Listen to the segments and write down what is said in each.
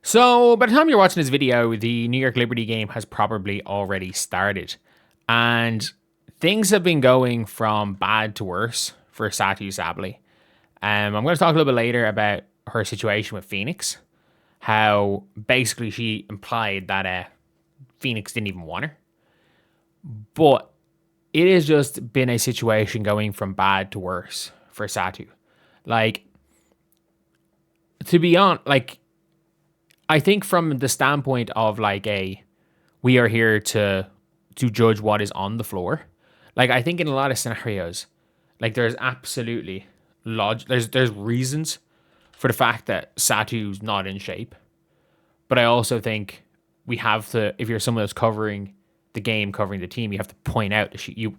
So, by the time you're watching this video, the New York Liberty game has probably already started. And things have been going from bad to worse for Satou Sabally. I'm going to talk a little bit later about her situation with Phoenix, how basically she implied that Phoenix didn't even want her. But it has just been a situation going from bad to worse for Satou. Like, to be honest, I think from the standpoint of we are here to judge what is on the floor. Like, I think in a lot of scenarios, there's absolutely there's reasons for the fact that Satou's not in shape. But I also think we have to, if you're someone that's covering the game, covering the team, you have to point out that you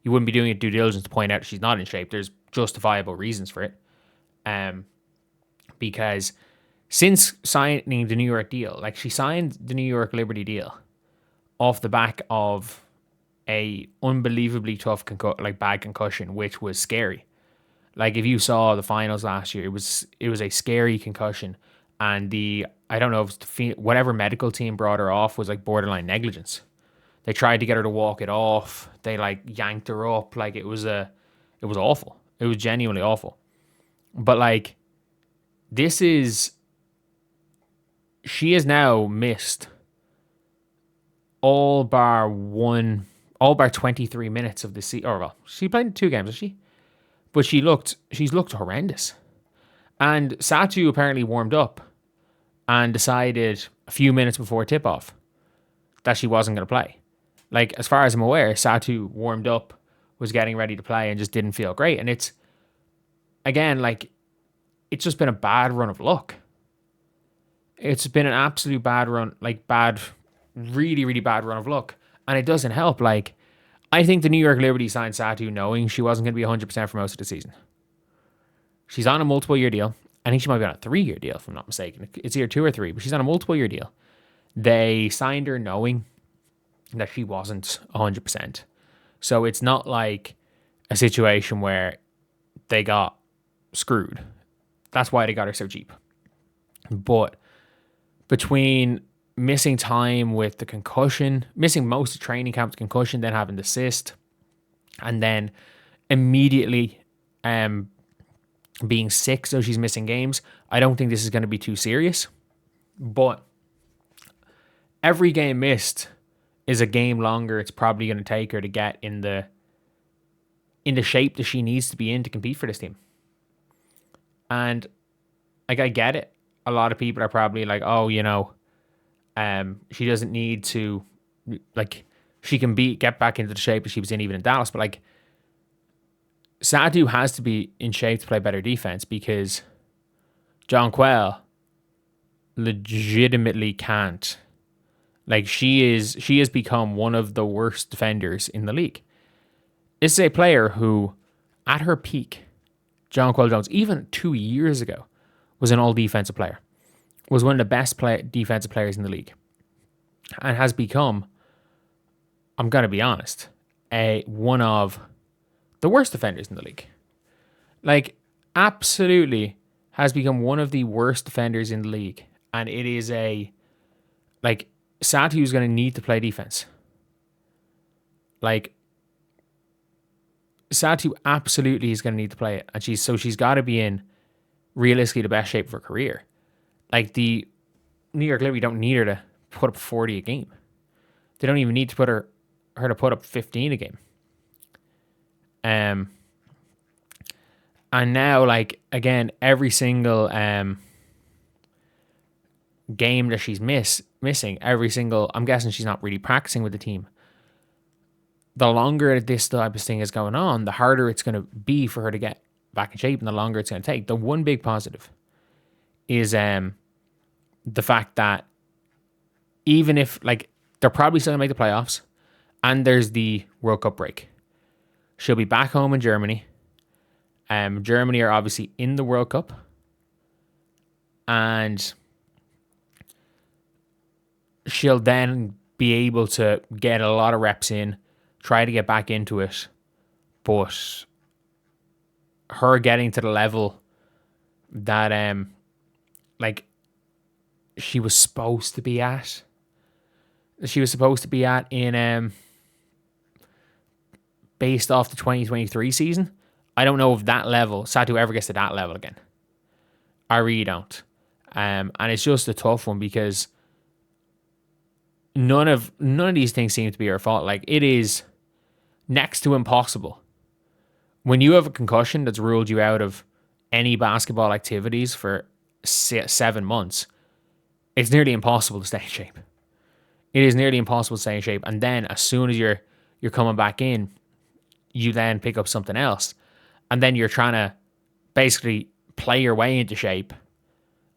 wouldn't be doing it due diligence to point out she's not in shape. There's justifiable reasons for it. Because since signing the New York deal, she signed the New York Liberty deal off the back of a unbelievably tough bad concussion, which was scary. Like, if you saw the finals last year, it was a scary concussion, and I don't know if whatever medical team brought her off was borderline negligence. They tried to get her to walk it off. They yanked her up. It was awful. It was genuinely awful. But she has now missed all bar 23 minutes of the season. Or, well, she played in 2 games, has she? But she's looked horrendous. And Satou apparently warmed up and decided a few minutes before tip-off that she wasn't going to play. As far as I'm aware, Satou warmed up, was getting ready to play, and just didn't feel great. And it's, again, it's just been a bad run of luck. It's been an absolute bad run, really, really bad run of luck. And it doesn't help. I think the New York Liberty signed Satou knowing she wasn't going to be 100% for most of the season. She's on a multiple-year deal. I think she might be on a 3-year deal, if I'm not mistaken. It's either 2 or 3, but she's on a multiple-year deal. They signed her knowing that she wasn't 100%. So it's not like a situation where they got screwed. That's why they got her so cheap. But between missing time with the concussion, missing most of training camp with concussion, then having the cyst, and then immediately being sick, so she's missing games, I don't think this is going to be too serious. But every game missed is a game longer it's probably going to take her to get in the shape that she needs to be in to compete for this team. And I get it. A lot of people are probably she doesn't need to, she can get back into the shape that she was in even in Dallas. But Satou has to be in shape to play better defense, because John Quell legitimately can't. She has become one of the worst defenders in the league. This is a player who, at her peak, John Quell Jones, even 2 years ago, was an all-defensive player. Was one of the best defensive players in the league. And has become, I'm going to be honest, one of the worst defenders in the league. Absolutely has become one of the worst defenders in the league. And it is Satou's going to need to play defense. Satou absolutely is going to need to play it. And she's got to be in realistically the best shape of her career. The New York Liberty don't need her to put up 40 a game. They don't even need to put her to put up 15 a game. And now, again, every single game that she's missing, I'm guessing she's not really practicing with the team. The longer this type of thing is going on, the harder it's going to be for her to get back in shape, and the longer it's going to take. The one big positive is the fact that even if they're probably still going to make the playoffs, and there's the World Cup break, she'll be back home in Germany. Germany are obviously in the World Cup, and she'll then be able to get a lot of reps in, try to get back into it. But her getting to the level that she was supposed to be at. She was supposed to be at in based off the 2023 season. I don't know if that level, Satou ever gets to that level again. I really don't. And it's just a tough one because none of these things seem to be her fault. Like, it is next to impossible. When you have a concussion that's ruled you out of any basketball activities for 7 months, it's nearly impossible to stay in shape. It is nearly impossible to stay in shape. And then as soon as you're coming back in, you then pick up something else. And then you're trying to basically play your way into shape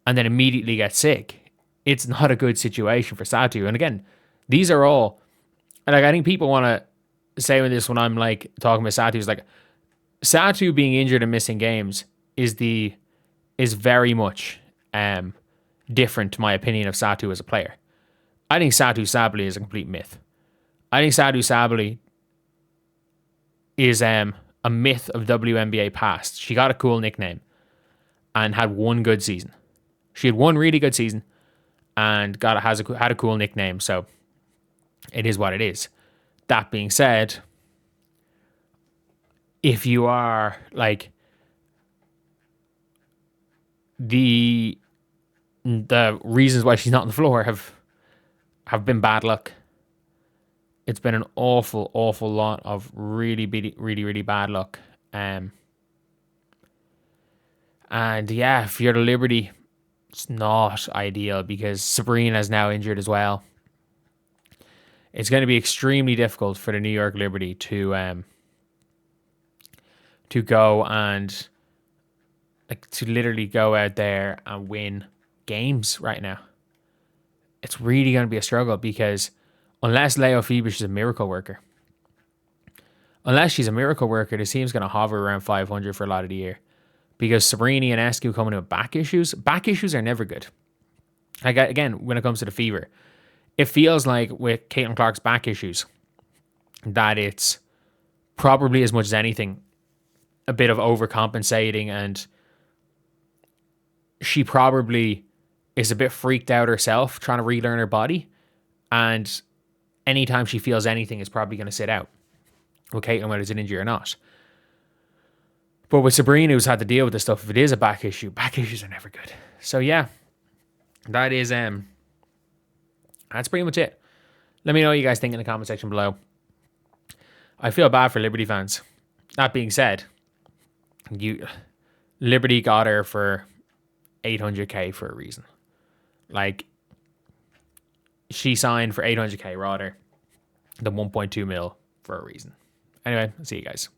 and then immediately get sick. It's not a good situation for Satou. And again, these are all, like, I think people want to say with this when I'm like talking about Satou, is like, Satou being injured and missing games is very much different to my opinion of Satou as a player. I think Satou Sabally is a complete myth. I think Satou Sabally is a myth of WNBA past. She got a cool nickname and had one good season. She had one really good season and had a cool nickname. So it is what it is. That being said, if you are like the reasons why she's not on the floor have been bad luck. It's been an awful, awful lot of really, really bad luck. And yeah, if you're the Liberty, it's not ideal because Breanna is now injured as well. It's going to be extremely difficult for the New York Liberty to go and to literally go out there and win games right now. It's really going to be a struggle because unless Leo Phoebus is a miracle worker, the team's going to hover around 500 for a lot of the year because Sabrini and Escu coming in with back issues. Back issues are never good. Like, again, when it comes to the Fever, it feels like with Caitlin Clark's back issues that it's probably, as much as anything, a bit of overcompensating, and she probably is a bit freaked out herself trying to relearn her body, and anytime she feels anything is probably going to sit out. With Caitlin, whether it's an injury or not. But with Sabrina, who's had to deal with this stuff, if it is a back issues are never good. So yeah, that's pretty much it. Let me know what you guys think in the comment section below. I feel bad for Liberty fans. That being said, Liberty got her for $800K for a reason. Like, she signed for $800K rather than 1.2 mil for a reason. Anyway, I'll see you guys.